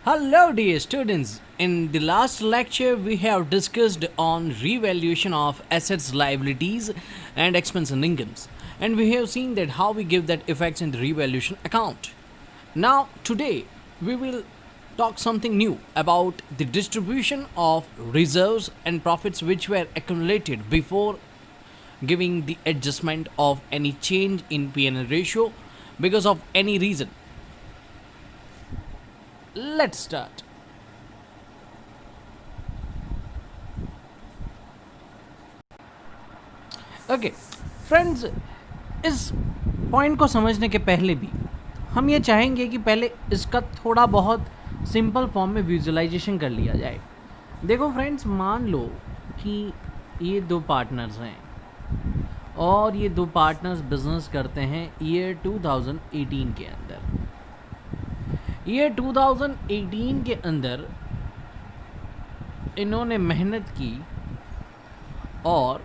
Hello, dear students. In the last lecture, we have discussed on revaluation of assets, liabilities, and expense and incomes, and we have seen that how we give that effects in the revaluation account. Now, today we will talk something new about the distribution of reserves and profits which were accumulated before giving the adjustment of any change in P&L ratio because of any reason. Let's start. Okay friends, इस point को समझने के पहले भी हम ये चाहेंगे कि पहले इसका थोड़ा बहुत सिंपल फॉर्म में विजुअलाइजेशन कर लिया जाए। देखो फ्रेंड्स, मान लो कि ये दो पार्टनर्स हैं और ये दो पार्टनर्स बिजनेस करते हैं ईयर 2018 के अंदर। ईयर 2018 के अंदर इन्होंने मेहनत की और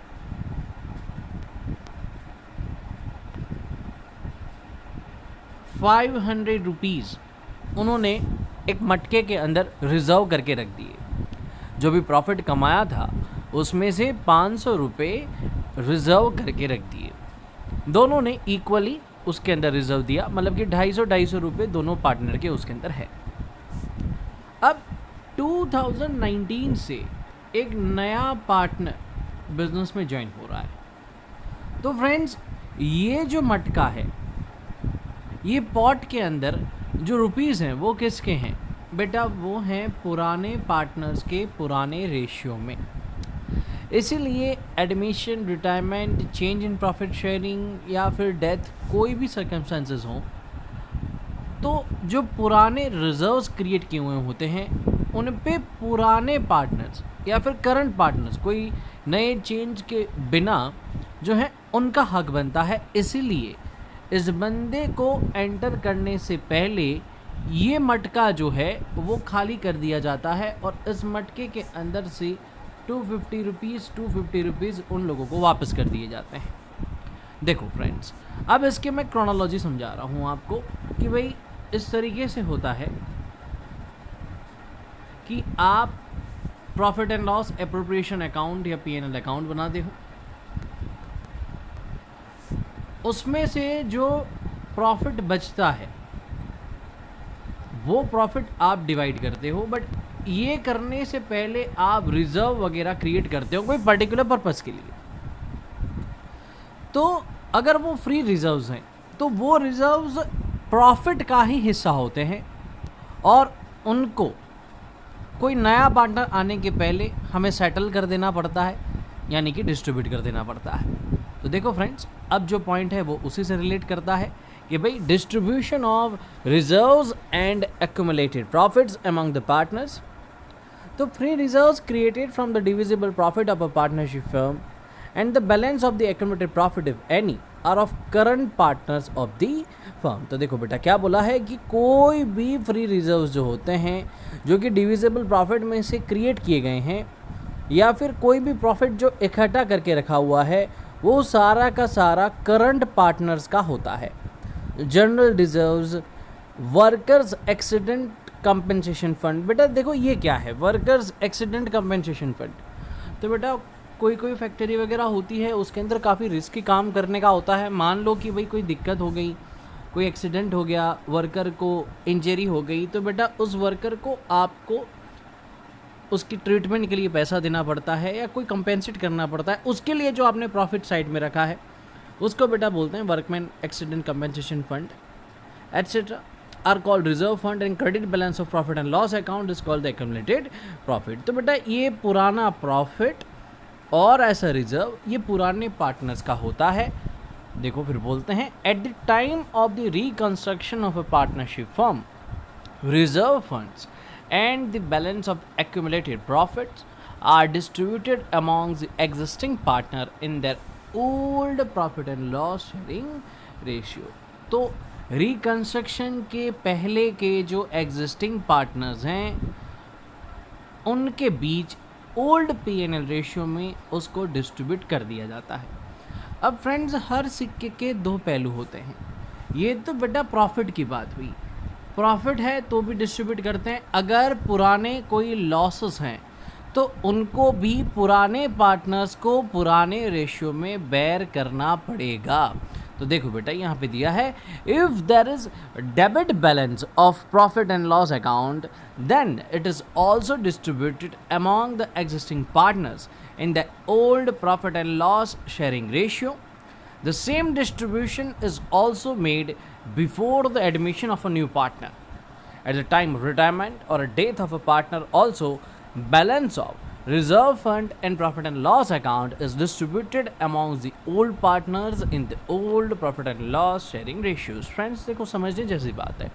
₹500 उन्होंने एक मटके के अंदर रिजर्व करके रख दिए। जो भी प्रॉफिट कमाया था उसमें से ₹500 रिजर्व करके रख दिए। दोनों ने इक्वली उसके अंदर रिजर्व दिया, मतलब कि ₹250 दोनों पार्टनर के उसके अंदर है। अब 2019 से एक नया पार्टनर बिजनेस में ज्वाइन हो रहा है। तो फ्रेंड्स, ये जो मटका है, ये पॉट के अंदर जो रुपीज़ हैं वो किसके हैं बेटा? वो हैं पुराने पार्टनर्स के पुराने रेशियो में। इसीलिए admission, retirement, change in profit sharing या फिर डेथ, कोई भी सर्कमस्टेंसेस हों, तो जो पुराने रिजर्व्स क्रिएट किए हुए होते हैं उन पे पुराने पार्टनर्स या फिर करंट पार्टनर्स कोई नए चेंज के बिना जो है उनका हक बनता है। इसीलिए इस बंदे को एंटर करने से पहले ये मटका जो है वो खाली कर दिया जाता है और इस मटके के अंदर से ₹250 उन लोगों को वापस कर दिए जाते हैं। देखो फ्रेंड्स, अब इसके मैं क्रोनोलॉजी समझा रहा हूँ आपको कि भाई इस तरीके से होता है कि आप profit and loss appropriation account या P&L अकाउंट बनाते हो। उसमें से जो प्रॉफिट बचता है वो प्रॉफिट आप डिवाइड करते हो, बट ये करने से पहले आप रिजर्व वगैरह क्रिएट करते हो कोई पर्टिकुलर पर्पस के लिए। तो अगर वो फ्री रिजर्व्स हैं तो वो रिजर्व्स प्रॉफिट का ही हिस्सा होते हैं और उनको कोई नया पार्टनर आने के पहले हमें सेटल कर देना पड़ता है, यानी कि डिस्ट्रीब्यूट कर देना पड़ता है। तो देखो फ्रेंड्स, अब जो पॉइंट है वो उसी से रिलेट करता है कि भाई distribution of reserves and accumulated profits among the partners. तो free reserves created from the divisible profit of a partnership firm and the balance of the accumulated profit if any are of current partners of the firm. तो देखो बेटा, क्या बोला है कि कोई भी फ्री रिजर्व्स जो होते हैं जो कि डिविजिबल प्रॉफिट में से क्रिएट किए गए हैं या फिर कोई भी प्रॉफिट जो इकट्ठा करके रखा हुआ है वो सारा का सारा करंट पार्टनर्स का होता है। General reserves, workers accident compensation fund. बेटा देखो, ये क्या है वर्कर्स एक्सीडेंट कंपनसेशन फंड? तो बेटा कोई फैक्ट्री वगैरह होती है, उसके अंदर काफ़ी रिस्की काम करने का होता है। मान लो कि भाई कोई दिक्कत हो गई, कोई एक्सीडेंट हो गया, वर्कर को इंजरी हो गई, तो बेटा उस वर्कर को आपको उसकी ट्रीटमेंट के लिए पैसा देना पड़ता है या कोई कंपेंसेट करना पड़ता है। उसके लिए जो आपने प्रॉफिट साइड में रखा है उसको बेटा बोलते हैं workman accident compensation fund etcetera are called reserve fund and credit balance of profit and loss account is called the accumulated profit. तो बेटा ये पुराना प्रॉफिट और ऐसा रिजर्व ये पुराने पार्टनर्स का होता है। देखो फिर बोलते हैं at the time of the reconstruction of a partnership firm, reserve funds and the balance of accumulated profits are distributed among the existing partner in their old profit and loss sharing ratio। तो reconstruction के पहले के जो existing partners हैं उनके बीच old P&L ratio में उसको distribute कर दिया जाता है। अब फ्रेंड्स, हर सिक्के के दो पहलू होते हैं। ये तो बेटा प्रॉफिट की बात हुई। प्रॉफिट है तो भी डिस्ट्रीब्यूट करते हैं, अगर पुराने कोई लॉसेस हैं तो उनको भी पुराने पार्टनर्स को पुराने रेशियो में बेयर करना पड़ेगा। तो देखो बेटा यहाँ पे दिया है, if there is debit balance of profit and loss account then it is also distributed among the existing partners in the old profit and loss sharing ratio. The same distribution is also made before the admission of a new partner. At the time of retirement or a death of a partner also, balance of reserve fund and profit and loss account is distributed amongst the old partners in the old profit and loss sharing ratios. Friends, देखो समझने जैसी बात है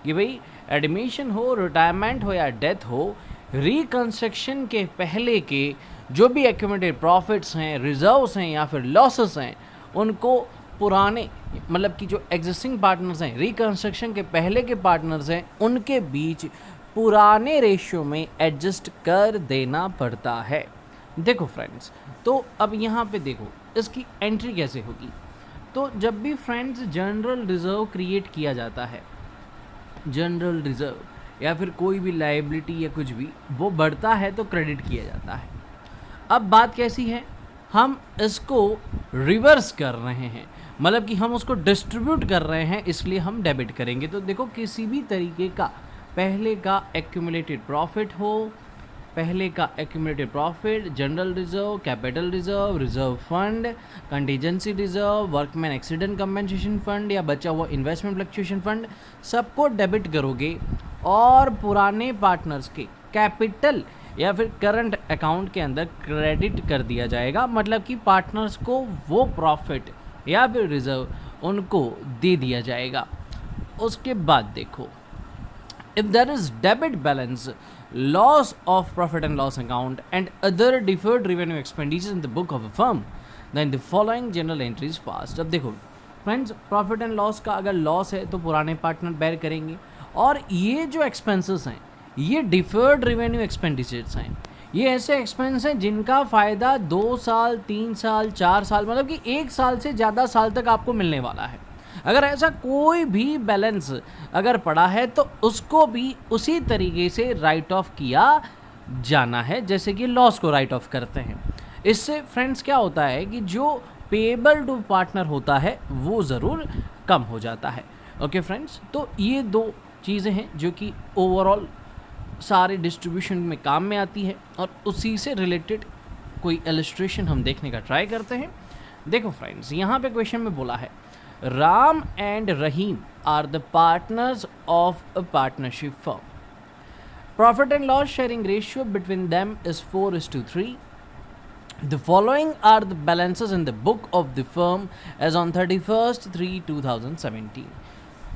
कि भाई admission हो, retirement हो या डेथ हो, रिकंस्ट्रक्शन के पहले के जो भी एक्यूमुलेटेड प्रॉफिट्स हैं, रिजर्व्स हैं या फिर लॉसेस हैं, उनको पुराने मतलब कि जो एग्जिस्टिंग पार्टनर्स हैं, रिकंस्ट्रक्शन के पहले के पार्टनर्स हैं, उनके बीच पुराने रेशियो में एडजस्ट कर देना पड़ता है। देखो फ्रेंड्स, तो अब यहाँ पे देखो इसकी एंट्री कैसे होगी। तो जब भी फ्रेंड्स जनरल रिजर्व क्रिएट किया जाता है, जनरल रिजर्व या फिर कोई भी लायबिलिटी या कुछ भी वो बढ़ता है तो क्रेडिट किया जाता है। अब बात कैसी है, हम इसको रिवर्स कर रहे हैं, मतलब कि हम उसको डिस्ट्रीब्यूट कर रहे हैं, इसलिए हम डेबिट करेंगे। तो देखो किसी भी तरीके का पहले का एक्यूमुलेटेड प्रॉफिट हो, पहले का accumulated profit, general reserve, capital reserve, reserve fund, contingency reserve, workman accident compensation fund या बचा हुआ इन्वेस्टमेंट फ्लक्चुएशन फंड, सबको डेबिट करोगे और पुराने पार्टनर्स के कैपिटल या फिर करंट अकाउंट के अंदर क्रेडिट कर दिया जाएगा, मतलब कि पार्टनर्स को वो प्रॉफिट या फिर रिजर्व उनको दे दिया जाएगा। उसके बाद देखो, if there is debit balance, loss of profit and loss account and other deferred revenue expenditures in the book of a firm, then the following general entries passed। अब देखो फ्रेंड्स, प्रॉफिट एंड लॉस का अगर loss है तो पुराने partner bear करेंगे, और ये जो एक्सपेंसेस हैं ये डिफर्ड रेवेन्यू एक्सपेंडिचर्स हैं। ये ऐसे एक्सपेंस हैं जिनका फ़ायदा 2 साल, 3 साल, 4 साल, मतलब कि 1 साल से ज़्यादा साल तक आपको मिलने वाला है। अगर ऐसा कोई भी बैलेंस अगर पड़ा है तो उसको भी उसी तरीके से राइट ऑफ किया जाना है जैसे कि लॉस को राइट ऑफ करते हैं। इससे फ्रेंड्स क्या होता है कि जो पेएबल टू पार्टनर होता है वो ज़रूर कम हो जाता है। ओके फ्रेंड्स, तो ये 2 चीज़ें हैं जो कि ओवरऑल सारे डिस्ट्रीब्यूशन में काम में आती है, और उसी से रिलेटेड कोई इलस्ट्रेशन हम देखने का ट्राई करते हैं। देखो फ्रेंड्स, यहाँ पे क्वेश्चन में बोला है, Ram and Rahim are the partners of a partnership firm. Profit and loss sharing ratio between them is 4:3. The following are the balances in the book of the firm as on 31/3/2017.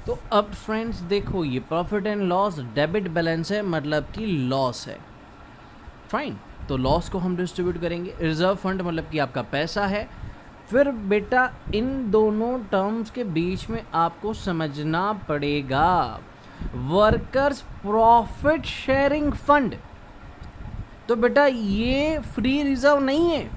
तो अब friends देखो, ये profit and loss debit balance है, मतलब कि loss है। Fine, तो loss को हम डिस्ट्रीब्यूट करेंगे। रिजर्व फंड मतलब कि आपका पैसा है। फिर बेटा इन दोनों टर्म्स के बीच में आपको समझना पड़ेगा वर्कर्स प्रॉफिट शेयरिंग फंड। तो बेटा ये फ्री रिजर्व नहीं है,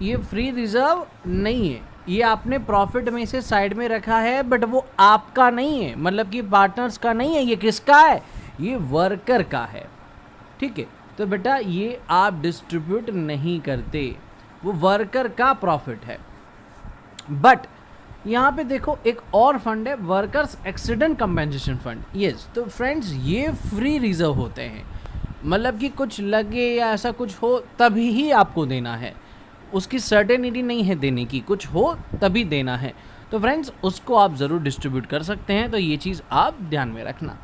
ये फ्री रिजर्व नहीं है, ये आपने प्रॉफिट में से साइड में रखा है, बट वो आपका नहीं है, मतलब कि पार्टनर्स का नहीं है। ये किसका है? ये वर्कर का है। ठीक है, तो बेटा ये आप डिस्ट्रीब्यूट नहीं करते, वो वर्कर का प्रॉफिट है। बट यहाँ पे देखो एक और फंड है, workers accident compensation fund. Yes, तो फ्रेंड्स ये फ्री रिजर्व होते हैं, मतलब कि कुछ लगे या ऐसा कुछ हो तभी ही आपको देना है, उसकी सर्टेनिटी नहीं है देने की, कुछ हो तभी देना है। तो फ्रेंड्स उसको आप ज़रूर डिस्ट्रीब्यूट कर सकते हैं, तो ये चीज़ आप ध्यान में रखना।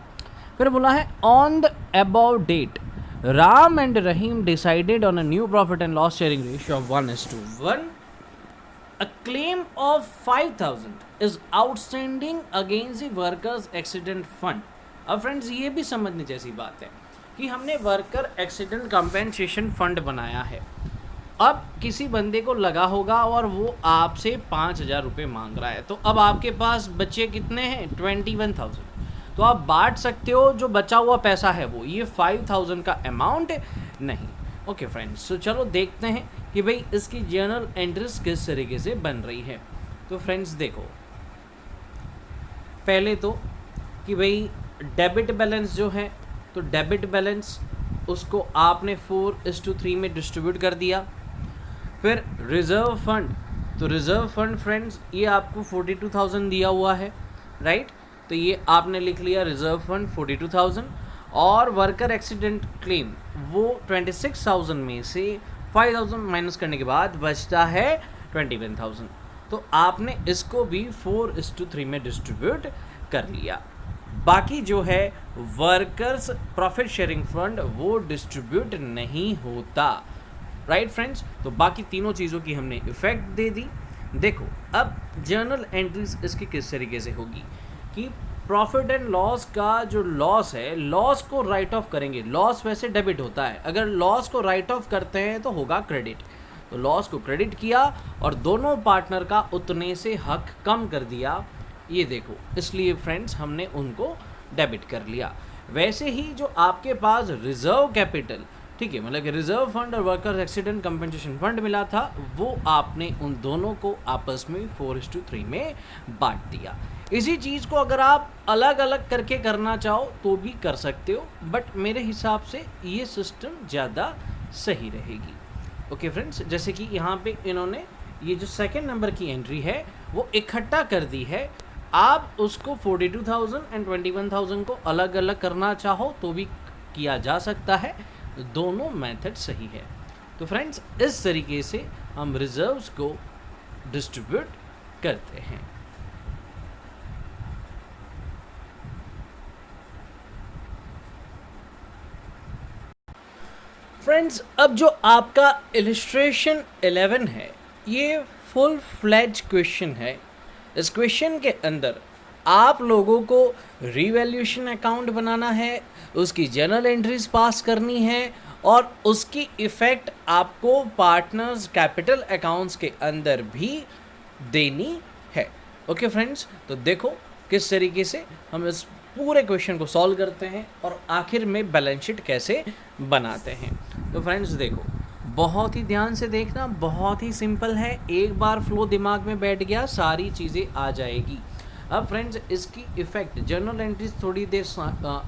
फिर बोला है, on the above date Ram and Rahim decided on a new profit and loss sharing ratio of 1:1. A claim of 5,000 is outstanding against the workers accident fund. अब फ्रेंड्स ये भी समझने जैसी बात है कि हमने वर्कर एक्सीडेंट कंपेंसेशन फंड बनाया है। अब किसी बंदे को लगा होगा और वो आपसे 5,000 रुपये मांग रहा है, तो अब आपके पास बचे कितने हैं? 21,000। तो आप बांट सकते हो, जो बचा हुआ पैसा है वो, ये 5,000 का अमाउंट नहीं। ओके फ्रेंड्स, तो चलो देखते हैं कि भाई इसकी जर्नल एंट्रीज किस तरीके से बन रही है। तो फ्रेंड्स देखो, पहले तो कि भाई डेबिट बैलेंस जो है, तो डेबिट बैलेंस उसको आपने 4:3 में डिस्ट्रीब्यूट कर दिया। फिर रिज़र्व फंड, तो रिज़र्व फंड फ्रेंड्स ये आपको 42,000 दिया हुआ है, राइट। तो ये आपने लिख लिया रिज़र्व फंड 42,000, और वर्कर एक्सीडेंट क्लेम वो 26,000 में से 5,000 माइनस करने के बाद बचता है 21,000। तो आपने इसको भी 4:3 में डिस्ट्रीब्यूट कर लिया। बाकी जो है वर्कर्स प्रॉफिट शेयरिंग फंड वो डिस्ट्रीब्यूट नहीं होता, राइट फ्रेंड्स। तो बाकी तीनों चीज़ों की हमने इफेक्ट दे दी। देखो अब जर्नल एंट्रीज इसकी किस तरीके से होगी कि प्रॉफिट एंड लॉस का जो लॉस है, लॉस को राइट ऑफ करेंगे। लॉस वैसे डेबिट होता है, अगर लॉस को राइट ऑफ करते हैं तो होगा क्रेडिट। तो लॉस को क्रेडिट किया और दोनों पार्टनर का उतने से हक कम कर दिया, ये देखो, इसलिए फ्रेंड्स हमने उनको डेबिट कर लिया। वैसे ही जो आपके पास रिजर्व कैपिटल, ठीक है, मतलब कि रिजर्व फंड और वर्कर्स एक्सीडेंट कंपनसेशन फंड मिला था, वो आपने उन दोनों को आपस में 4:3 में बांट दिया। इसी चीज़ को अगर आप अलग अलग करके करना चाहो तो भी कर सकते हो, बट मेरे हिसाब से ये सिस्टम ज़्यादा सही रहेगी। ओके फ्रेंड्स, जैसे कि यहाँ पे इन्होंने ये जो सेकेंड नंबर की एंट्री है वो इकट्ठा कर दी है। आप उसको 42,000 एंड 21,000 को अलग अलग करना चाहो तो भी किया जा सकता है, दोनों मेथड सही है। तो फ्रेंड्स इस तरीके से हम रिजर्व्स को डिस्ट्रीब्यूट करते हैं। फ्रेंड्स अब जो आपका इलिस्ट्रेशन 11 है ये फुल फ्लेज क्वेश्चन है। इस क्वेश्चन के अंदर आप लोगों को रीवैल्यूएशन अकाउंट बनाना है, उसकी जर्नल एंट्रीज पास करनी है और उसकी इफ़ेक्ट आपको पार्टनर्स कैपिटल अकाउंट्स के अंदर भी देनी है। ओके फ्रेंड्स, तो देखो किस तरीके से हम इस पूरे क्वेश्चन को सॉल्व करते हैं और आखिर में बैलेंस शीट कैसे बनाते हैं। तो फ्रेंड्स देखो, बहुत ही ध्यान से देखना, बहुत ही सिंपल है, एक बार फ्लो दिमाग में बैठ गया सारी चीज़ें आ जाएगी। अब फ्रेंड्स इसकी इफ़ेक्ट जर्नल एंट्रीज थोड़ी देर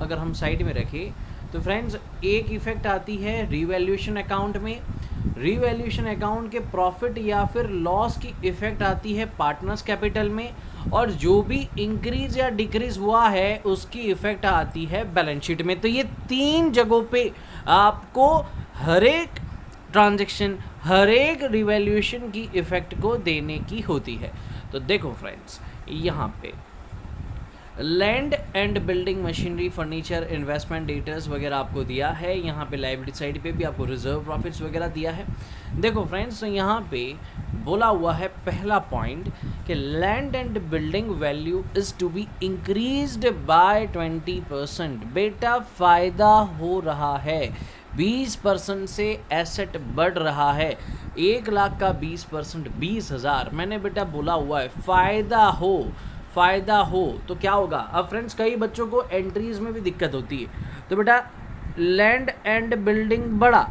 अगर हम साइड में रखें तो फ्रेंड्स एक इफ़ेक्ट आती है रीवैल्यूएशन अकाउंट में। रीवैल्यूएशन अकाउंट के प्रॉफिट या फिर लॉस की इफ़ेक्ट आती है पार्टनर्स कैपिटल में, और जो भी इंक्रीज या डिक्रीज हुआ है उसकी इफ़ेक्ट आती है बैलेंस शीट में। तो ये तीन जगहों पे आपको हर एक ट्रांजैक्शन, हर एक रिवैल्यूएशन की इफ़ेक्ट को देने की होती है। तो देखो फ्रेंड्स यहाँ पे land and building machinery furniture investment debtors वगैरह आपको दिया है। यहाँ पे लाइबिलिटी साइड पे भी आपको रिजर्व प्रॉफिट्स वगैरह दिया है। देखो फ्रेंड्स तो यहाँ पे बोला हुआ है पहला पॉइंट कि land and building value is to be increased by 20%। बेटा फ़ायदा हो रहा है, 20% से एसेट बढ़ रहा है। 1 लाख का 20% 20,000। मैंने बेटा बोला हुआ है फ़ायदा हो तो क्या होगा। अब फ्रेंड्स कई बच्चों को एंट्रीज में भी दिक्कत होती है, तो बेटा लैंड एंड बिल्डिंग बढ़ा,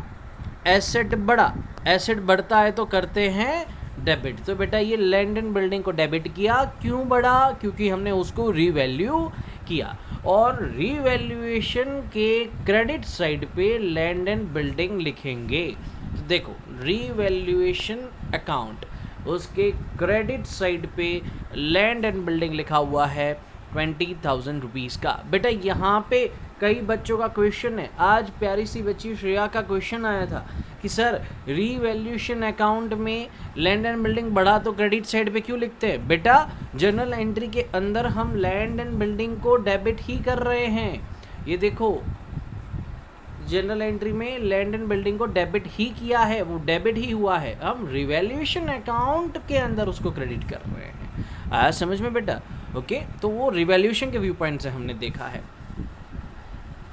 एसेट बढ़ा, एसेट बढ़ता है तो करते हैं डेबिट। तो बेटा ये लैंड एंड बिल्डिंग को डेबिट किया, क्यों बढ़ा, क्योंकि हमने उसको रीवैल्यू किया। और रीवैल्यूएशन के क्रेडिट साइड पे लैंड एंड बिल्डिंग लिखेंगे। तो देखो रीवैल्यूएशन अकाउंट, उसके क्रेडिट साइड पे लैंड एंड बिल्डिंग लिखा हुआ है 20,000 रुपीज़ का। बेटा यहाँ पे कई बच्चों का क्वेश्चन है, आज प्यारी सी बच्ची श्रेया का क्वेश्चन आया था कि सर रीवैल्यूएशन अकाउंट में लैंड एंड बिल्डिंग बढ़ा तो क्रेडिट साइड पे क्यों लिखते हैं। बेटा जर्नल एंट्री के अंदर हम लैंड एंड बिल्डिंग को डेबिट ही कर रहे हैं। ये देखो जनरल एंट्री में लैंड एंड बिल्डिंग को डेबिट ही किया है, वो डेबिट ही हुआ है, हम रिवैल्यूएशन अकाउंट के अंदर उसको क्रेडिट कर रहे हैं। आया समझ में बेटा। ओके, तो वो रिवैल्यूएशन के व्यू पॉइंट से हमने देखा है।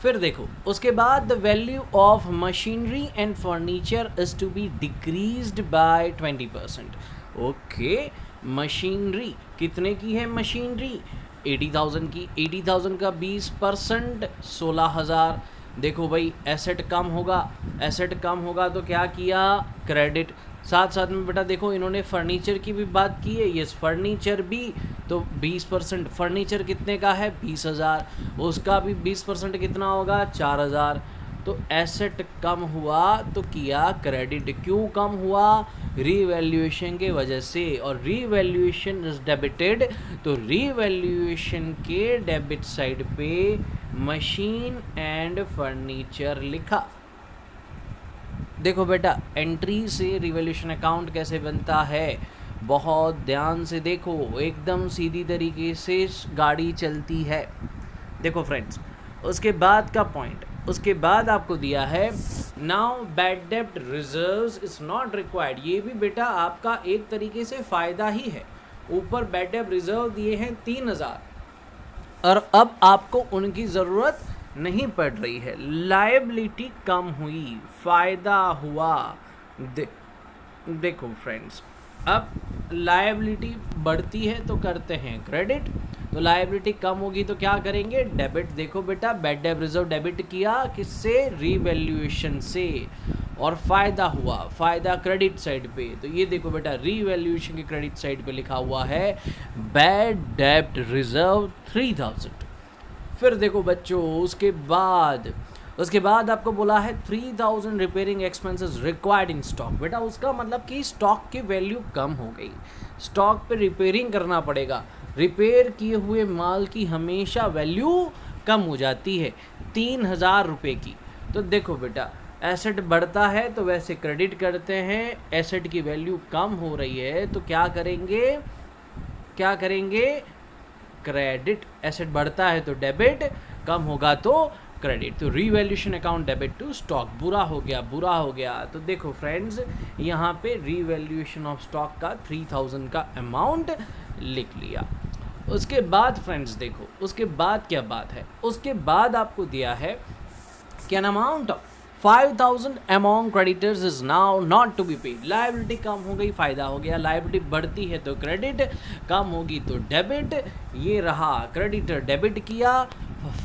फिर देखो उसके बाद the value of machinery and furniture is to be decreased by 20%। Okay, machinery कितने की है, मशीनरी 80,000 की, 80,000 का 20% 16,000। देखो भाई एसेट कम होगा, एसेट कम होगा तो क्या किया, क्रेडिट साथ साथ में बेटा देखो इन्होंने फर्नीचर की भी बात की है, यस फर्नीचर भी, तो 20%, फर्नीचर कितने का है 20,000, उसका भी 20% कितना होगा 4,000। तो एसेट कम हुआ तो किया क्रेडिट, क्यों कम हुआ, रीवैल्यूएशन के वजह से, और रीवैल्यूएशन इज डेबिटेड, तो रीवैल्यूएशन के डेबिट साइड पे मशीन एंड फर्नीचर लिखा। देखो बेटा एंट्री से रिवॉल्यूशन अकाउंट कैसे बनता है, बहुत ध्यान से देखो, एकदम सीधी तरीके से गाड़ी चलती है। देखो फ्रेंड्स, उसके बाद का पॉइंट, उसके बाद आपको दिया है नाउ बैड डेब्ट रिजर्व्स इज नॉट रिक्वायर्ड, ये भी बेटा आपका एक तरीके से फ़ायदा ही है। ऊपर बैड डेब्ट रिजर्व दिए हैं 3,000 और अब आपको उनकी ज़रूरत नहीं पड़ रही है, लायबिलिटी कम हुई, फ़ायदा हुआ। देखो फ्रेंड्स, अब लायबिलिटी बढ़ती है तो करते हैं क्रेडिट, तो लायबिलिटी कम होगी तो क्या करेंगे डेबिट। देखो बेटा बैड डेब्ट रिजर्व डेबिट किया किससे, रीवैल्यूएशन से, और फ़ायदा हुआ, फ़ायदा क्रेडिट साइड पे, तो ये देखो बेटा रीवैल्यूएशन के क्रेडिट साइड पे लिखा हुआ है बैड डेब्ट रिजर्व 3,000। फिर देखो बच्चों उसके बाद आपको बोला है 3,000 repairing expenses required in stock. बेटा उसका मतलब कि स्टॉक की वैल्यू कम हो गई, स्टॉक पे रिपेयरिंग करना पड़ेगा, रिपेयर किए हुए माल की हमेशा वैल्यू कम हो जाती है 3,000 रुपये की। तो देखो बेटा एसेट बढ़ता है तो वैसे क्रेडिट करते हैं, एसेट की वैल्यू कम हो रही है तो क्या करेंगे क्रेडिट, एसेट बढ़ता है तो डेबिट, कम होगा तो क्रेडिट, तो revaluation account debit to stock, बुरा हो गया। तो देखो फ्रेंड्स यहाँ पे रीवैल्यूएशन ऑफ स्टॉक का 3,000 का अमाउंट लिख लिया। उसके बाद फ्रेंड्स देखो उसके बाद क्या बात है, उसके बाद आपको दिया है कि an amount of 5,000 among creditors is now not to be paid. Liability कम हो गई, फ़ायदा हो गया, लायबिलिटी बढ़ती है तो क्रेडिट, कम होगी तो डेबिट, ये रहा क्रेडिटर डेबिट किया,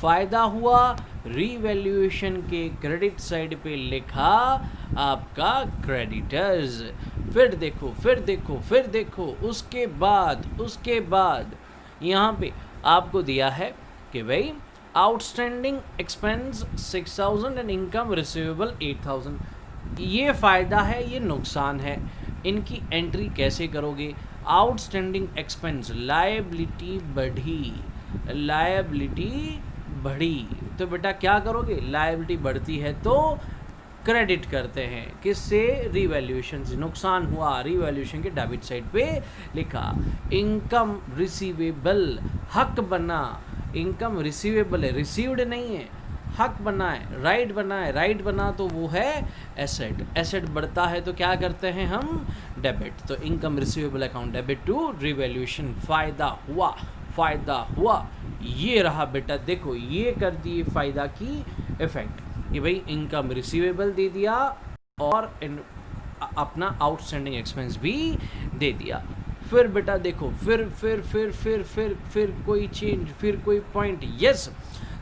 फ़ायदा हुआ, रीवैल्यूएशन के क्रेडिट साइड पे लिखा आपका क्रेडिटर्स। फिर देखो उसके बाद यहाँ पे आपको दिया है कि भाई outstanding expense 6,000 and income receivable 8,000। ये फ़ायदा है, ये नुकसान है, इनकी एंट्री कैसे करोगे। आउटस्टैंडिंग एक्सपेंस लायबिलिटी बढ़ी, तो बेटा क्या करोगे, लायबिलिटी बढ़ती है तो क्रेडिट करते हैं, किससे, रीवैल्यूएशन से, नुकसान हुआ रीवैल्यूएशन के डेबिट साइड पे लिखा। इनकम रिसीवेबल, हक बना, इनकम रिसीवेबल है, रिसीव्ड नहीं है, हक बना है, राइट बना तो वो है एसेट बढ़ता है तो क्या करते हैं हम डेबिट, तो income receivable account debit to revaluation, फ़ायदा हुआ, ये रहा बेटा। देखो ये कर दिए फ़ायदा की इफ़ेक्ट कि भाई इनकम रिसीवेबल दे दिया और अपना आउटस्टैंडिंग एक्सपेंस भी दे दिया। फिर बेटा देखो फिर कोई चेंज, फिर कोई point, yes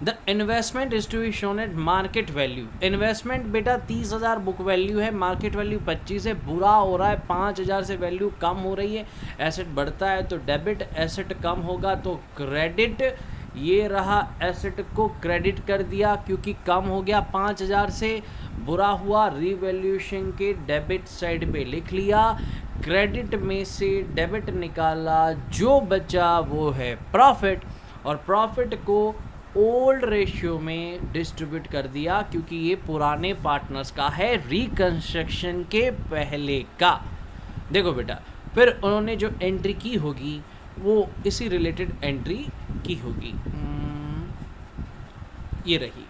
the investment is to be shown at market value. Investment बेटा 30,000 बुक वैल्यू है, मार्केट वैल्यू 25 है, बुरा हो रहा है, 5,000 से वैल्यू कम हो रही है, एसेट बढ़ता है तो डेबिट, एसेट कम होगा तो क्रेडिट, ये रहा एसेट को क्रेडिट कर दिया क्योंकि कम हो गया 5,000 से, बुरा हुआ रीवैल्यूएशन के डेबिट साइड पे लिख लिया, क्रेडिट में से डेबिट निकाला, जो बचा वो है प्रॉफिट, और प्रॉफिट को ओल्ड रेशियो में डिस्ट्रीब्यूट कर दिया क्योंकि ये पुराने पार्टनर्स का है, रिकंस्ट्रक्शन के पहले का। देखो बेटा फिर उन्होंने जो एंट्री की होगी वो इसी रिलेटेड एंट्री की होगी, ये रही,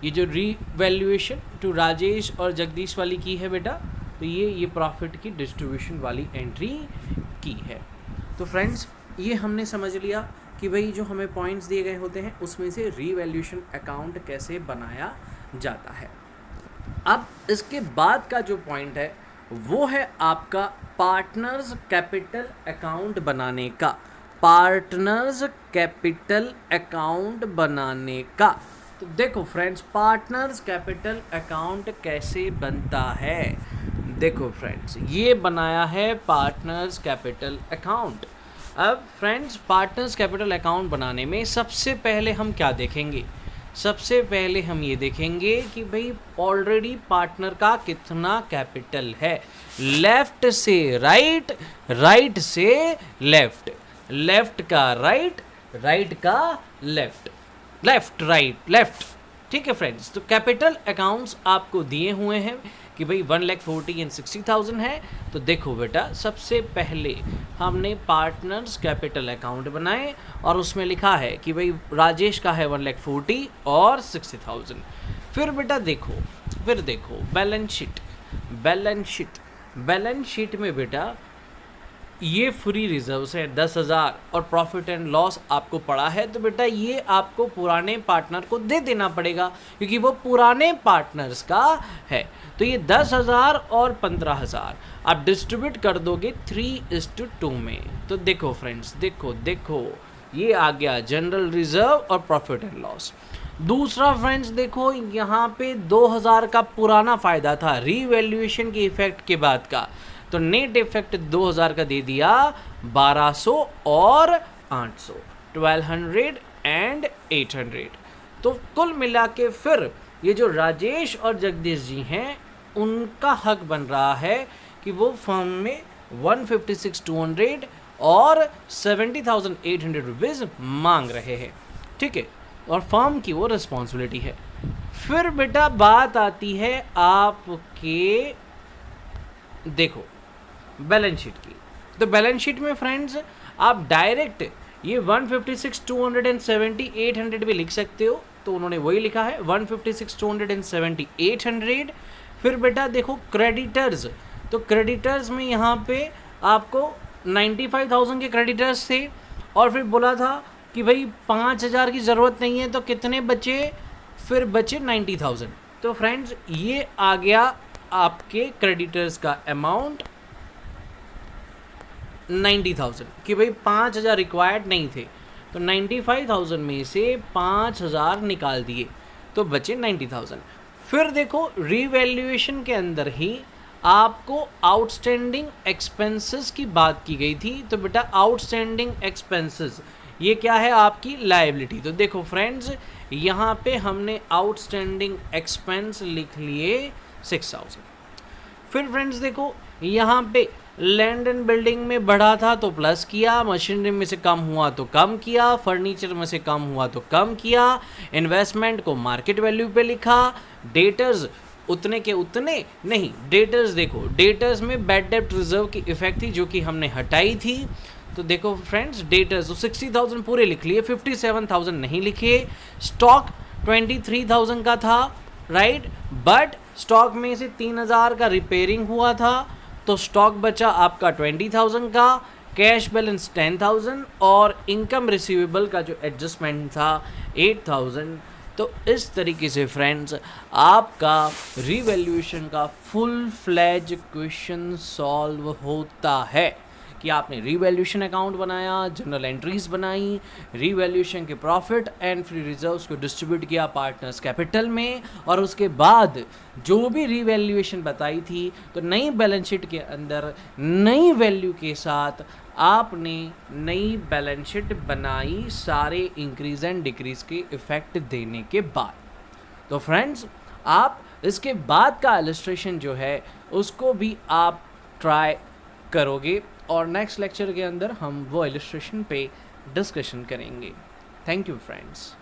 ये जो रीवैल्यूएशन टू राजेश और जगदीश वाली की है बेटा, तो ये प्रॉफिट की डिस्ट्रीब्यूशन वाली एंट्री की है। तो फ्रेंड्स ये हमने समझ लिया कि भाई जो हमें पॉइंट्स दिए गए होते हैं उसमें से रीवैल्यूएशन अकाउंट कैसे बनाया जाता है। अब इसके बाद का जो पॉइंट है वो है आपका पार्टनर्स कैपिटल अकाउंट बनाने का, पार्टनर्स कैपिटल अकाउंट बनाने का। तो देखो फ्रेंड्स पार्टनर्स कैपिटल अकाउंट कैसे बनता है, देखो फ्रेंड्स, ये बनाया है पार्टनर्स कैपिटल अकाउंट। अब फ्रेंड्स, पार्टनर्स कैपिटल अकाउंट बनाने में सबसे पहले हम क्या देखेंगे? सबसे पहले हम ये देखेंगे कि भाई ऑलरेडी पार्टनर का कितना कैपिटल है। लेफ्ट से राइट, राइट से लेफ्ट, लेफ्ट का राइट, राइट का लेफ्ट, लेफ्ट राइट लेफ्ट। ठीक है फ्रेंड्स, तो कैपिटल अकाउंट्स आपको दिए हुए हैं कि भाई 1,40,60,000 है। तो देखो बेटा, सबसे पहले हमने पार्टनर्स कैपिटल अकाउंट बनाए और उसमें लिखा है कि भाई राजेश का है 1,40,000 और 60,000। फिर बेटा देखो, फिर देखो balance sheet, balance sheet, balance sheet में बेटा ये फ्री रिजर्व्स है 10,000 और प्रॉफिट एंड लॉस आपको पड़ा है। तो बेटा ये आपको पुराने पार्टनर को दे देना पड़ेगा क्योंकि वो पुराने पार्टनर्स का है। तो ये 10,000 और 15,000 आप डिस्ट्रीब्यूट कर दोगे 3:2 में। तो देखो फ्रेंड्स, देखो देखो ये आ गया जनरल रिजर्व और प्रॉफिट एंड लॉस। दूसरा फ्रेंड्स देखो, यहाँ पे 2,000 का पुराना फ़ायदा था रीवैल्यूएशन के इफेक्ट के बाद का, तो नेट इफेक्ट 2,000 का दे दिया 1,200 और 800, 1,200 एंड 800। तो कुल मिला के फिर ये जो राजेश और जगदीश जी हैं उनका हक बन रहा है कि वो फर्म में 156,200 और 70,800 रुपीज़ मांग रहे हैं। ठीक है, और फर्म की वो रिस्पॉन्सिबिलिटी है। फिर बेटा बात आती है आपके, देखो बैलेंस शीट की। तो बैलेंस शीट में फ्रेंड्स आप डायरेक्ट ये 156,270,800 भी लिख सकते हो। तो उन्होंने वही लिखा है 156,270,800। फिर बेटा देखो क्रेडिटर्स, तो क्रेडिटर्स में यहाँ पे आपको 95,000 के क्रेडिटर्स थे और फिर बोला था कि भाई 5,000 की ज़रूरत नहीं है, तो कितने बचे? फिर बचे 90,000। तो फ्रेंड्स ये आ गया आपके क्रेडिटर्स का अमाउंट 90,000 कि भाई 5,000 रिक्वायर्ड नहीं थे, तो 95,000 में से 5,000 निकाल दिए तो बचे 90,000। फिर देखो रीवैल्यूएशन के अंदर ही आपको आउटस्टैंडिंग एक्सपेंसेस की बात की गई थी। तो बेटा आउटस्टैंडिंग एक्सपेंसेस ये क्या है? आपकी लायबिलिटी। तो देखो फ्रेंड्स, यहाँ पे हमने आउटस्टैंडिंग एक्सपेंस लिख लिए 6,000। फिर फ्रेंड्स देखो यहाँ पे लैंड एंड बिल्डिंग में बढ़ा था तो प्लस किया, मशीनरी में से कम हुआ तो कम किया, फर्नीचर में से कम हुआ तो कम किया, इन्वेस्टमेंट को मार्केट वैल्यू पे लिखा, डेटर्स उतने के उतने नहीं, डेटर्स देखो, डेटर्स में बैड डेब्ट रिजर्व की इफेक्ट थी जो कि हमने हटाई थी। तो देखो फ्रेंड्स डेटर्स तो 60,000 पूरे लिख लिए, 57,000 नहीं लिखे। स्टॉक 23,000 का था, राइट, बट स्टॉक में से 3,000 का रिपेयरिंग हुआ था, तो स्टॉक बचा आपका 20,000 का, कैश बैलेंस 10,000 और इनकम रिसीवेबल का जो एडजस्टमेंट था 8,000। तो इस तरीके से फ्रेंड्स आपका रीवैल्यूएशन का फुल फ्लैज क्वेश्चन सॉल्व होता है कि आपने रीवैल्यूएशन अकाउंट बनाया, जनरल एंट्रीज बनाई, रीवैल्यूएशन के प्रॉफिट एंड फ्री रिजर्व्स को डिस्ट्रीब्यूट किया पार्टनर्स कैपिटल में, और उसके बाद जो भी रीवैल्यूएशन बताई थी तो नई बैलेंस शीट के अंदर नई वैल्यू के साथ आपने नई बैलेंस शीट बनाई सारे इंक्रीज एंड डिक्रीज के इफेक्ट देने के बाद। तो फ्रेंड्स आप इसके बाद का इलस्ट्रेशन जो है उसको भी आप ट्राई करोगे और नेक्स्ट लेक्चर के अंदर हम वो इलस्ट्रेशन पे डिस्कशन करेंगे। Thank you friends.